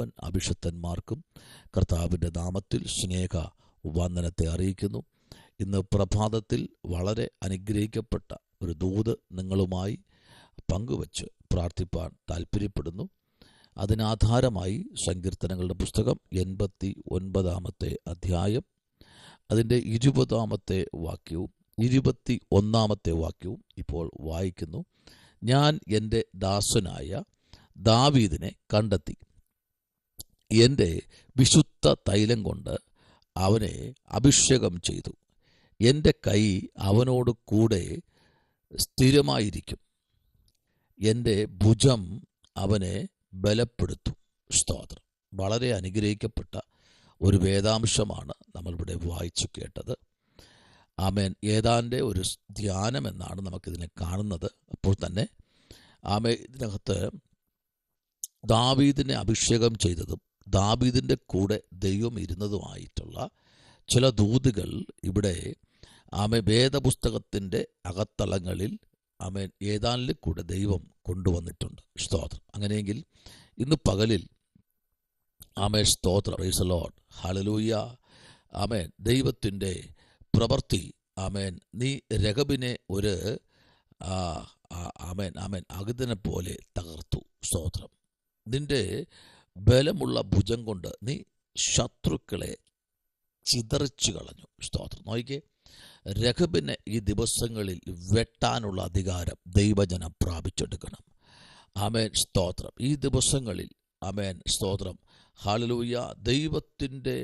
മുഴുവൻ അഭിഷിക്തന്മാർക്കും കർത്താവിൻ്റെ നാമത്തിൽ സ്നേഹ വന്ദനത്തെ അറിയിക്കുന്നു. ഇന്ന് പ്രഭാതത്തിൽ വളരെ അനുഗ്രഹിക്കപ്പെട്ട ഒരു ദൂത് നിങ്ങളുമായി പങ്കുവച്ച് പ്രാർത്ഥിപ്പാൻ താല്പര്യപ്പെടുന്നു. അതിനാധാരമായി സങ്കീർത്തനങ്ങളുടെ പുസ്തകം 89-ാമത്തെ അധ്യായം അതിൻ്റെ 20-ാമത്തെ വാക്യവും 21-ാമത്തെ വാക്യവും ഇപ്പോൾ വായിക്കുന്നു. ഞാൻ എൻ്റെ ദാസനായ ദാവീദിനെ കണ്ടെത്തി, എൻ്റെ വിശുദ്ധ തൈലം കൊണ്ട് അവനെ അഭിഷേകം ചെയ്തു. എൻ്റെ കൈ അവനോട് കൂടെ സ്ഥിരമായിരിക്കും, എൻ്റെ ഭുജം അവനെ ബലപ്പെടുത്തും. സ്തോത്രം. വളരെ അനുഗ്രഹിക്കപ്പെട്ട ഒരു വേദാംശമാണ് നമ്മളിവിടെ വായിച്ചു കേട്ടത്. ആമേൻ. ഏതാണ്ട് ഒരു ധ്യാനം എന്നാണ് നമുക്കിതിനെ കാണുന്നത്. അപ്പോൾ തന്നെ ആമേൻ, ഇതിനകത്ത് ദാവീദിനെ അഭിഷേകം ചെയ്തതും ദാവീദിൻ്റെ കൂടെ ദൈവം ഇരുന്നതുമായിട്ടുള്ള ചില ദൂതുകൾ ഇവിടെ ആമേൻ വേദപുസ്തകത്തിൻ്റെ അകത്തളങ്ങളിൽ ആമേൻ ഏതാണ്ടിൽ കൂടെ ദൈവം കൊണ്ടുവന്നിട്ടുണ്ട്. സ്തോത്രം. അങ്ങനെയെങ്കിൽ ഇന്ന് പകലിൽ ആമേൻ സ്തോത്രം, പ്രൈസ് ദി ലോർഡ്, ഹല്ലേലൂയ, ആമേൻ, ദൈവത്തിൻ്റെ പ്രവൃത്തി. ആമേൻ. നീ രഹബിനെ ഒരു ആമേൻ ആമേൻ അഗതിനെ പോലെ തകർത്തു. സ്തോത്രം. നിന്റെ ബലമുള്ള ഭുജം കൊണ്ട് നീ ശത്രുക്കളെ ചിതറിച്ചു കളഞ്ഞു. സ്തോത്രം. നോക്കിക്കേ, രഹബിനെ ഈ ദിവസങ്ങളിൽ വെട്ടാനുള്ള അധികാരം ദൈവജനം പ്രാപിച്ചെടുക്കണം. ആമേൻ സ്തോത്രം. ഈ ദിവസങ്ങളിൽ ആമേൻ സ്തോത്രം, ഹല്ലേലൂയ, ദൈവത്തിൻ്റെ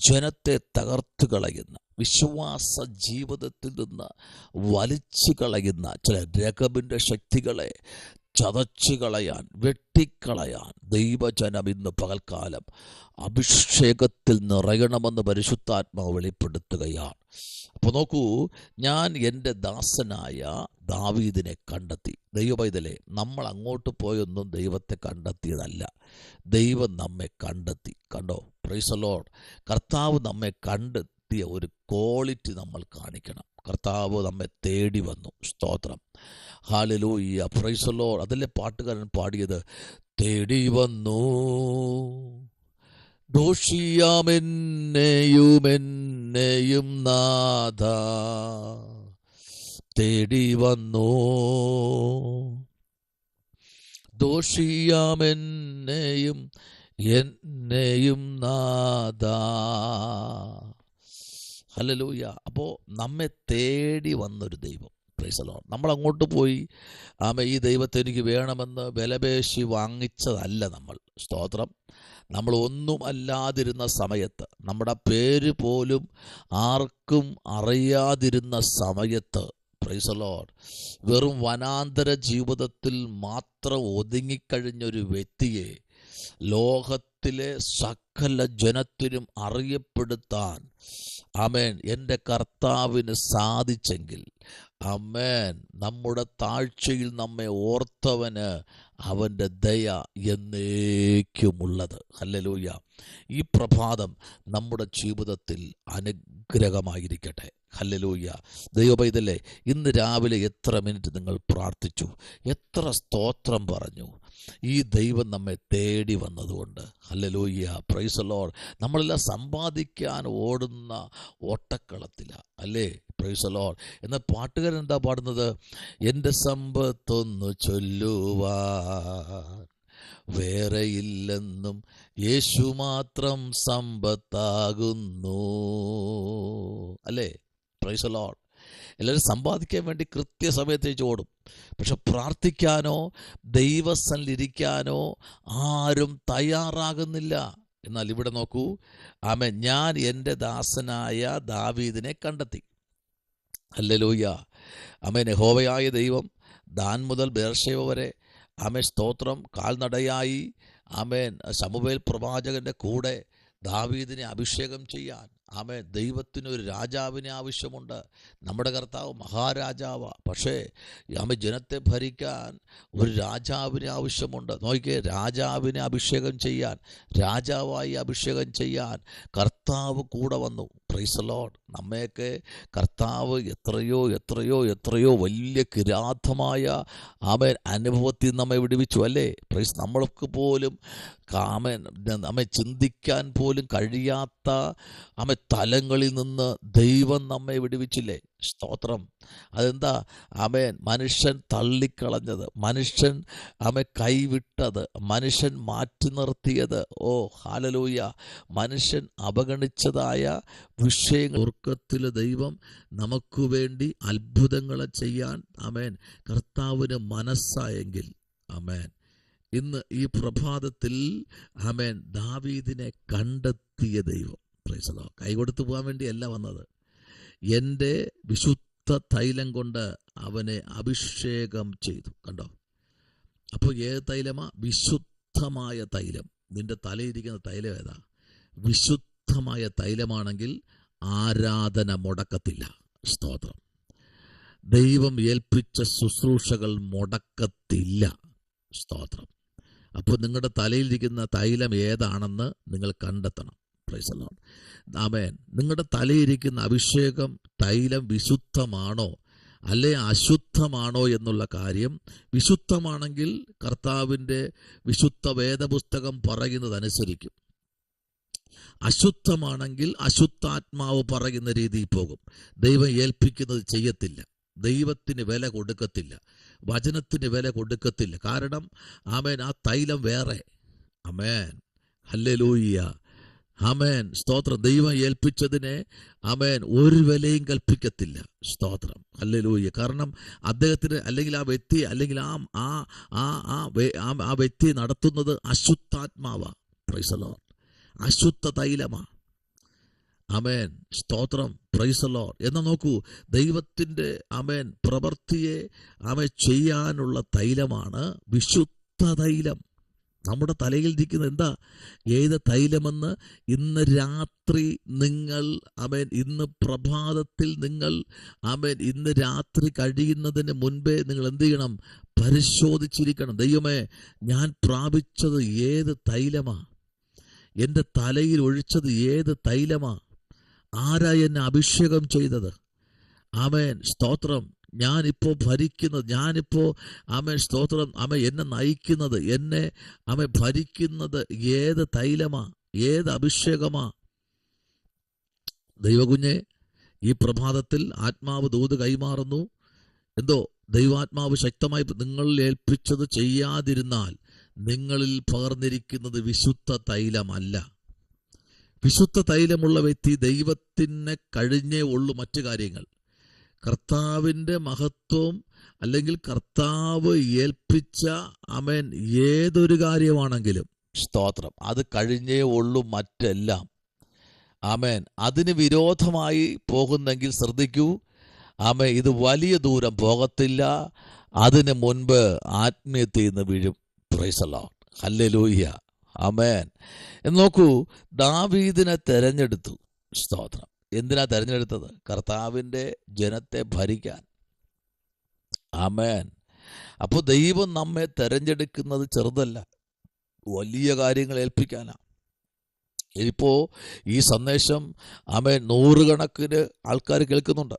ജനത്തെ തകർത്ത് കളയുന്ന, വിശ്വാസ ജീവിതത്തിൽ നിന്ന് വലിച്ചു കളയുന്ന ചില രഹബിൻ്റെ ശക്തികളെ ചതച്ചു കളയാൻ, വെട്ടിക്കളയാൻ ദൈവജനം ഇന്ന് പകൽക്കാലം അഭിഷേകത്തിൽ നിറയണമെന്ന് പരിശുദ്ധാത്മാവ് വെളിപ്പെടുത്തുകയാണ്. അപ്പോൾ നോക്കൂ, ഞാൻ എൻ്റെ ദാസനായ ദാവീദിനെ കണ്ടെത്തി. ദൈവപൈതലേ, നമ്മൾ അങ്ങോട്ട് പോയൊന്നും ദൈവത്തെ കണ്ടെത്തിയതല്ല, ദൈവം നമ്മെ കണ്ടെത്തി. കണ്ടോ? Price the Lord. കർത്താവ് നമ്മെ കണ്ടെത്തിയ ഒരു ക്വാളിറ്റി നമ്മൾ കാണിക്കണം. കർത്താവ് നമ്മെ തേടി വന്നു. സ്തോത്രം. Hallelujah, price the Lord. അതല്ലേ പാട്ടുകാരൻ പാടിയത്? തേടി വന്നു ദോഷിയാമെന്നെയും നാഥ, തേടി വന്നു ദോഷിയാമെന്നെയും നാഥ. ഹല്ലേലൂയ. അപ്പോൾ നമ്മെ തേടി വന്നൊരു ദൈവം. Price the Lord. നമ്മളങ്ങോട്ട് പോയി ഈ ദൈവത്തെ എനിക്ക് വേണമെന്ന് വിലപേശി വാങ്ങിച്ചതല്ല നമ്മൾ. സ്തോത്രം. നമ്മൾ ഒന്നും അല്ലാതിരുന്ന സമയത്ത്, നമ്മുടെ പേര് പോലും ആർക്കും അറിയാതിരുന്ന സമയത്ത്, പ്രൈസ് ദി ലോർഡ്, വെറും വനാന്തര ജീവിതത്തിൽ മാത്രം ഒതുങ്ങിക്കഴിഞ്ഞൊരു വ്യക്തിയെ ലോകത്തിലെ സകല ജനത്തിനും അറിയപ്പെടുത്താൻ ആമേൻ എൻ്റെ കർത്താവിന് സാധിച്ചെങ്കിൽ, ആമേൻ, നമ്മുടെ താഴ്ചയിൽ നമ്മെ ഓർത്തവന് അവൻ്റെ ദയ എന്നേക്കുമുള്ളത്. ഹല്ലേലൂയ. ഈ പ്രഭാതം നമ്മുടെ ജീവിതത്തിൽ അനുഗ്രഹമായിരിക്കട്ടെ. ഹല്ലേലൂയ. ദൈവപൈതലേ, ഇന്ന് രാവിലെ എത്ര മിനിറ്റ് നിങ്ങൾ പ്രാർത്ഥിച്ചു, എത്ര സ്തോത്രം പറഞ്ഞു. ഈ ദൈവം നമ്മെ തേടി വന്നതുകൊണ്ട്. Hallelujah, price the Lord. നമ്മളെല്ലാം സമ്പാദിക്കാൻ ഓടുന്ന ഓട്ടക്കളത്തിലാണ്, അല്ലേ? Price the Lord. എന്നാൽ പാട്ടുകാരൻ എന്താ പാടുന്നത്? എൻ്റെ സമ്പത്തൊന്നു ചൊല്ലുവാൻ വേറെയില്ലെന്നും യേശു മാത്രം സമ്പത്താകുന്നു, അല്ലേ? Price the Lord. എല്ലാവരും സമ്പാദിക്കാൻ വേണ്ടി കൃത്യസമയത്തേക്ക് ഓടും, പക്ഷെ പ്രാർത്ഥിക്കാനോ ദൈവസന്നിധിയിലിരിക്കാനോ ആരും തയ്യാറാകുന്നില്ല. എന്നാൽ ഇവിടെ നോക്കൂ, ആമേൻ, ഞാൻ എൻ്റെ ദാസനായ ദാവീദിനെ കണ്ടെത്തി. ഹല്ലേലൂയ. ആമേൻ. യഹോവയായ ദൈവം ദാൻ മുതൽ ബേർശേവ വരെ ആമേൻ സ്തോത്രം കാൽനടയായി ആമേൻ ശമൂവേൽ പ്രവാചകൻ്റെ കൂടെ ദാവീദിനെ അഭിഷേകം ചെയ്യാൻ. ആമേൻ. ദൈവത്തിനൊരു രാജാവിനെ ആവശ്യമുണ്ട്. നമ്മുടെ കർത്താവ് മഹാരാജാവാ, പക്ഷേ ആമേൻ ജനത്തെ ഭരിക്കാൻ ഒരു രാജാവിനെ ആവശ്യമുണ്ട്. നോക്കിയേ, രാജാവിനെ അഭിഷേകം ചെയ്യാൻ, രാജാവായി അഭിഷേകം ചെയ്യാൻ കർത്താവ് കൂടെ വന്നു. Price the Lord. നമ്മയൊക്കെ കർത്താവ് എത്രയോ എത്രയോ എത്രയോ വലിയ കിരാതമായ അനുഭവത്തിൽ നമ്മെ വിടുവിച്ചു അല്ലേ. പ്രൈസ് നമ്മൾക്ക് പോലും നമ്മെ ചിന്തിക്കാൻ പോലും കഴിയാത്ത തലങ്ങളിൽ നിന്ന് ദൈവം നമ്മെ വിടുവിച്ചില്ലേ. സ്തോത്രം. അതെന്താ? മനുഷ്യൻ തള്ളിക്കളഞ്ഞത്, മനുഷ്യൻ കൈവിട്ടത്, മനുഷ്യൻ മാറ്റി നിർത്തിയത്, ഓ ഹല്ലേലൂയ, മനുഷ്യൻ അവഗണിച്ചതായ വിഷയങ്ങൾ ഉറക്കത്തിൽ ദൈവം നമുക്ക് വേണ്ടി അത്ഭുതങ്ങളെ ചെയ്യാൻ കർത്താവിന് മനസ്സായെങ്കിൽ ഇന്ന് ഈ പ്രഭാതത്തിൽ ദാവീദിനെ കണ്ടെത്തിയ ദൈവം പ്രൈസ് ദി ലോർഡ്. കൈകൊടുത്തു പോകാൻ വേണ്ടിയല്ല വന്നത്. എൻ്റെ വിശുദ്ധ തൈലം കൊണ്ട് അവനെ അഭിഷേകം ചെയ്തു. കണ്ടോ? അപ്പോൾ ഏത് തൈലമാ? വിശുദ്ധമായ തൈലം. നിന്റെ തലയിരിക്കുന്ന തൈലം ഏതാ? വിശുദ്ധമായ തൈലമാണെങ്കിൽ ആരാധന മുടക്കത്തില്ല. സ്തോത്രം. ദൈവം ഏൽപ്പിച്ച ശുശ്രൂഷകൾ മുടക്കത്തില്ല. സ്തോത്രം. അപ്പോൾ നിങ്ങളുടെ തലയിലിരിക്കുന്ന തൈലം ഏതാണെന്ന് നിങ്ങൾ കണ്ടെത്തണം. Praise the lord. ആമേൻ. നിങ്ങളുടെ തലയിരിക്കുന്ന അഭിഷേകം തൈലം വിശുദ്ധമാണോ അല്ലെ അശുദ്ധമാണോ എന്നുള്ള കാര്യം, വിശുദ്ധമാണെങ്കിൽ കർത്താവിൻ്റെ വിശുദ്ധ വേദപുസ്തകം പറയുന്നതനുസരിക്കും. അശുദ്ധമാണെങ്കിൽ അശുദ്ധാത്മാവ് പറയുന്ന രീതിയിൽ പോകും. ദൈവം ഏൽപ്പിക്കുന്നത് ചെയ്യത്തില്ല. ദൈവത്തിന് വില കൊടുക്കത്തില്ല. വചനത്തിന് വില കൊടുക്കത്തില്ല. കാരണം ആ തൈലം വേറെ. ആമേൻ. ഹല്ലേലൂയ. ആമേൻ. സ്തോത്രം. ദൈവം ഏൽപ്പിച്ചതിനെ ഒരു വിലയും കൽപ്പിക്കത്തില്ല. സ്തോത്രം. ഹല്ലേലൂയ. കാരണം അദ്ദേഹത്തിന് അല്ലെങ്കിൽ ആ വ്യക്തി അല്ലെങ്കിൽ ആ വ്യക്തി നടത്തുന്നത് അശുദ്ധാത്മാവാ. Price the Lord. അശുദ്ധ തൈലമാ. ആമേൻ. സ്തോത്രം. Price the Lord. എന്ന് നോക്കൂ, ദൈവത്തിൻ്റെ പ്രവൃത്തിയെ ചെയ്യാനുള്ള തൈലമാണ് വിശുദ്ധ തൈലം. നമ്മുടെ തലയിൽ ഇരിക്കുന്നത് എന്താ? ഏത് തൈലമെന്ന് ഇന്ന് രാത്രി നിങ്ങൾ ഇന്ന് പ്രഭാതത്തിൽ നിങ്ങൾ ഇന്ന് രാത്രി കഴിയുന്നതിന് മുൻപേ നിങ്ങൾ എന്ത് ചെയ്യണം? പരിശോധിച്ചിരിക്കണം. ദൈവമേ, ഞാൻ പ്രാപിച്ചത് ഏത് തൈലമാ? എൻ്റെ തലയിൽ ഒഴിച്ചത് ഏത് തൈലമാ? ആരാ എന്നെ അഭിഷേകം ചെയ്തത്? ആമേൻ. സ്തോത്രം. ഞാനിപ്പോൾ ഭരിക്കുന്നത്, ഞാനിപ്പോൾ സ്തോത്രം എന്നെ നയിക്കുന്നത്, എന്നെ ഭരിക്കുന്നത് ഏത് തൈലമാ? ഏത് അഭിഷേകമാ? ദൈവകുഞ്ഞെ, ഈ പ്രഭാതത്തിൽ ആത്മാവ് ദൂത് കൈമാറുന്നു. എന്തോ ദൈവാത്മാവ് ശക്തമായി നിങ്ങളിൽ ഏൽപ്പിച്ചത് ചെയ്യാതിരുന്നാൽ നിങ്ങളിൽ പകർന്നിരിക്കുന്നത് വിശുദ്ധ തൈലമല്ല. വിശുദ്ധ തൈലമുള്ള വ്യക്തി ദൈവത്തിന് കഴിഞ്ഞേ ഉള്ളൂ മറ്റു കാര്യങ്ങൾ. കർത്താവിൻ്റെ മഹത്വം അല്ലെങ്കിൽ കർത്താവ് ഏൽപ്പിച്ച ഏതൊരു കാര്യമാണെങ്കിലും സ്തോത്രം, അത് കഴിഞ്ഞേ ഉള്ളൂ മറ്റെല്ലാം. ആമേൻ. അതിന് വിരോധമായി പോകുന്നെങ്കിൽ ശ്രദ്ധിക്കൂ. ഇത് വലിയ ദൂരം പോകത്തില്ല. അതിന് മുൻപ് ആത്മീയത്തിൽ നിന്ന് വീഴും. Price the Lord. ഹല്ലേലൂയ. ആമേൻ. എന്ന് നോക്കൂ, ദാവീദിനെ തെരഞ്ഞെടുത്തു. സ്തോത്രം. എന്തിനാ തെരഞ്ഞെടുത്തത്? കർത്താവിൻ്റെ ജനത്തെ ഭരിക്കാൻ. ആമേൻ. അപ്പോൾ ദൈവം നമ്മെ തെരഞ്ഞെടുക്കുന്നത് ചെറുതല്ല, വലിയ കാര്യങ്ങൾ ഏൽപ്പിക്കാനാണ്. ഇപ്പോൾ ഈ സന്ദേശം നൂറുകണക്കിന് ആൾക്കാർ കേൾക്കുന്നുണ്ട്.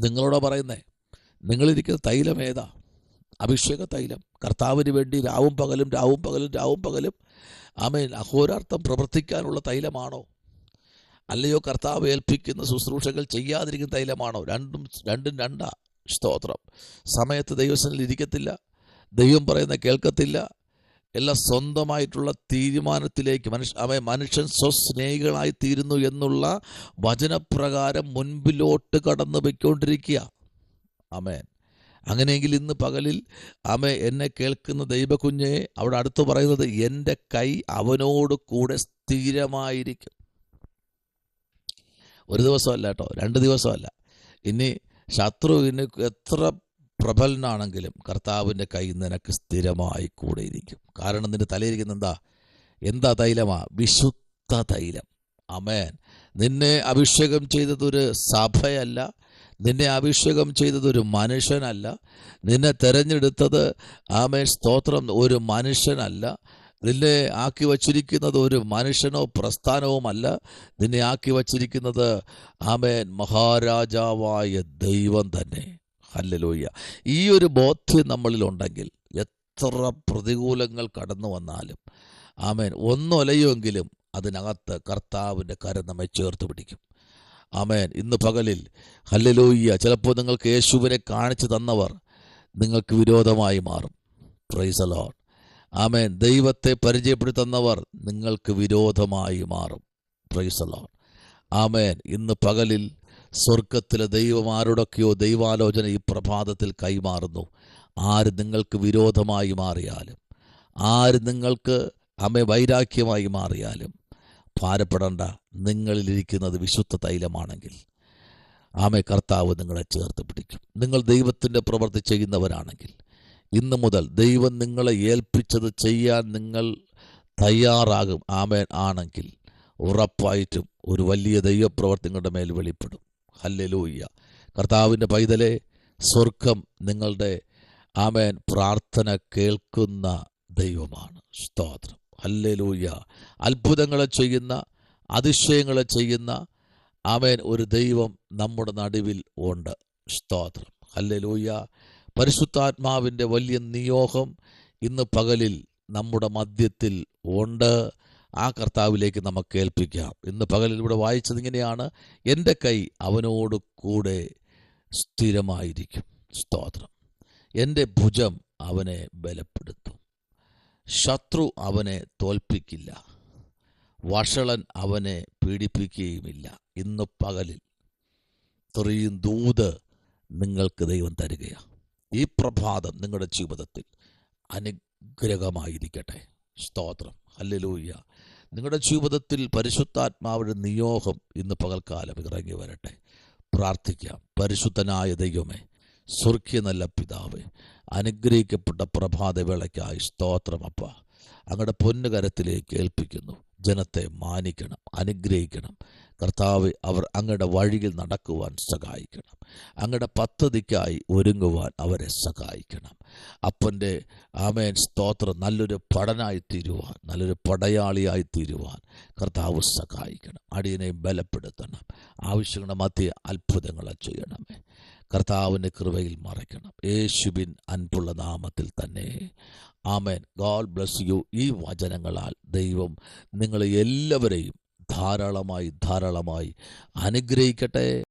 നിങ്ങളോട് പറയുന്നേ, നിങ്ങളിരിക്കുന്ന തൈലം ഏതാ? അഭിഷേക തൈലം. കർത്താവിന് വേണ്ടി രാവും പകലും അഹോരാർത്ഥം പ്രവർത്തിക്കാനുള്ള തൈലമാണോ? അല്ലയോ കർത്താവ് ഏൽപ്പിക്കുന്ന ശുശ്രൂഷകൾ ചെയ്യാതിരിക്കുന്ന തൈലമാണോ? രണ്ടും രണ്ടാ. സ്തോത്രം. സമയത്ത് ദൈവസന്നിധിയിൽ ഇരിക്കത്തില്ല, ദൈവം പറയുന്ന കേൾക്കത്തില്ല. എല്ലാം സ്വന്തമായിട്ടുള്ള തീരുമാനത്തിലേക്ക് മനുഷ്യൻ സ്വസ്നേഹികളായി തീരുന്നു എന്നുള്ള വചനപ്രകാരം മുൻപിലോട്ട് കടന്നു പോയിക്കൊണ്ടിരിക്കുക. ആമേൻ. അങ്ങനെയെങ്കിൽ ഇന്ന് പകലിൽ എന്നെ കേൾക്കുന്ന ദൈവകുഞ്ഞെ, അവിടെ അടുത്ത് പറയുന്നത്, എൻ്റെ കൈ അവനോട് കൂടെ സ്ഥിരമായിരിക്കും. ഒരു ദിവസമല്ല കേട്ടോ, 2 ദിവസമല്ല. ഇനി ശത്രുവിന് എത്ര പ്രബലനാണെങ്കിലും കർത്താവിൻ്റെ കൈ നിനക്ക് സ്ഥിരമായി കൂടെ ഇരിക്കും. കാരണം നിന്റെ തലയിരിക്കുന്ന എന്താ തൈലമാ? വിശുദ്ധ തൈലം. ആമേൻ. നിന്നെ അഭിഷേകം ചെയ്തതൊരു സഭയല്ല, നിന്നെ അഭിഷേകം ചെയ്തതൊരു മനുഷ്യനല്ല, നിന്നെ തെരഞ്ഞെടുത്തത് സ്തോത്രം ഒരു മനുഷ്യനല്ല. നിന്നെ ആക്കി വച്ചിരിക്കുന്നത് ഒരു മനുഷ്യനോ പ്രസ്ഥാനവുമല്ല. നിന്നെ ആക്കി വച്ചിരിക്കുന്നത് ആമേൻ മഹാരാജാവായ ദൈവം തന്നെ. ഹല്ലേലൂയ. ഈ ഒരു ബോധ്യം നമ്മളിലുണ്ടെങ്കിൽ എത്ര പ്രതികൂലങ്ങൾ കടന്നു വന്നാലും ആമേൻ ഒന്നൊലയുമെങ്കിലും അതിനകത്ത് കർത്താവിൻ്റെ കരം നമ്മെ ചേർത്ത് പിടിക്കും. ആമേൻ. ഇന്ന് പകലിൽ ഹല്ലേലൂയ, ചിലപ്പോൾ നിങ്ങൾക്ക് യേശുവിനെ കാണിച്ചു തന്നവർ നിങ്ങൾക്ക് വിരോധമായി മാറും. Praise the lord. ആമേൻ. ദൈവത്തെ പരിചയപ്പെടുത്തി തന്നവർ നിങ്ങൾക്ക് വിരോധമായി മാറും. Praise the lord. ആമേൻ. ഇന്ന് പകലിൽ സ്വർഗത്തിലെ ദൈവം ആരോടൊക്കെയോ ദൈവാലോചന ഈ പ്രഭാതത്തിൽ കൈമാറുന്നു. ആര് നിങ്ങൾക്ക് വിരോധമായി മാറിയാലും, ആര് നിങ്ങൾക്ക് വൈരാഗ്യമായി മാറിയാലും ഭാരപ്പെടേണ്ട. നിങ്ങളിലിരിക്കുന്നത് വിശുദ്ധ തൈലമാണെങ്കിൽ കർത്താവ് നിങ്ങളെ ചേർത്ത് പിടിക്കും. നിങ്ങൾ ദൈവത്തിൻ്റെ പ്രവൃത്തി ചെയ്യുന്നവരാണെങ്കിൽ ഇന്നു മുതൽ ദൈവം നിങ്ങളെ ഏൽപ്പിച്ചത് ചെയ്യാൻ നിങ്ങൾ തയ്യാറാകും. ആണെങ്കിൽ ഉറപ്പായിട്ടും ഒരു വലിയ ദൈവപ്രവൃത്തി നിങ്ങളുടെ മേൽ വെളിപ്പെടും. ഹല്ലേലൂയ. കർത്താവിൻ്റെ പൈതലെ, സ്വർഗം നിങ്ങളുടെ പ്രാർത്ഥന കേൾക്കുന്ന ദൈവമാണ്. സ്തോത്രം. ഹല്ലേലൂയ. അത്ഭുതങ്ങളെ ചെയ്യുന്ന, അതിശയങ്ങളെ ചെയ്യുന്ന ഒരു ദൈവം നമ്മുടെ നടുവിൽ ഉണ്ട്. സ്തോത്രം. ഹല്ലേലൂയ. പരിശുദ്ധാത്മാവിൻ്റെ വലിയ നിയോഗം ഇന്ന് പകലിൽ നമ്മുടെ മധ്യത്തിൽ ഉണ്ട്. ആ കർത്താവിലേക്ക് നമുക്ക് ഏൽപ്പിക്കാം. ഇന്ന് പകലിൽ ഇവിടെ വായിച്ചത് ഇങ്ങനെയാണ്: എൻ്റെ കൈ അവനോട് കൂടെ സ്ഥിരമായിരിക്കും. സ്തോത്രം. എൻ്റെ ഭുജം അവനെ ബലപ്പെടുത്തും. ശത്രു അവനെ തോൽപ്പിക്കില്ല, വഷളൻ അവനെ പീഡിപ്പിക്കുകയുമില്ല. ഇന്ന് പകലിൽ ഇത്രയും ദൂത് നിങ്ങൾക്ക് ദൈവം തരികയാണ്. ഈ പ്രഭാതം നിങ്ങളുടെ ജീവിതത്തിൽ അനുഗ്രഹമായിരിക്കട്ടെ. സ്തോത്രം. ഹല്ലേലൂയ. നിങ്ങളുടെ ജീവിതത്തിൽ പരിശുദ്ധാത്മാവിൻ്റെ നിയോഗം ഇന്ന് പകൽക്കാലം ഇറങ്ങി വരട്ടെ. പ്രാർത്ഥിക്കാം. പരിശുദ്ധനായ ദൈവമേ, സ്വർഗീയ നല്ല പിതാവേ, അനുഗ്രഹിക്കപ്പെട്ട പ്രഭാതവേളയ്ക്കായി സ്തോത്രമപ്പ. അങ്ങയുടെ പൊന്നുകരത്തിലേക്ക് ഏൽപ്പിക്കുന്നു. ജനത്തെ മാനിക്കണം, അനുഗ്രഹിക്കണം കർത്താവെ. അവർ അങ്ങയുടെ വഴിയിൽ നടക്കുവാൻ സഹായിക്കണം. അങ്ങയുടെ പദ്ധതിക്കായി ഒരുങ്ങുവാൻ അവരെ സഹായിക്കണം. അപ്പൻ്റെ സ്തോത്രം നല്ലൊരു പടനായി തീരുവാൻ, നല്ലൊരു പടയാളിയായി തീരുവാൻ കർത്താവ് സഹായിക്കണം. അടിയനെ ബലപ്പെടുത്തണം. ആവശ്യങ്ങളുടെ മധ്യ അത്ഭുതങ്ങളെ ചെയ്യണമേ. കർത്താവിൻ്റെ കൃപയിൽ മറയ്ക്കണം. യേശുവിൻ അൻപുള്ള നാമത്തിൽ തന്നെ. ആമേൻ. God bless you. ഈ വചനങ്ങളാൽ ദൈവം നിങ്ങളെ എല്ലാവരെയും ധാരാളമായി അനുഗ്രഹിക്കട്ടെ.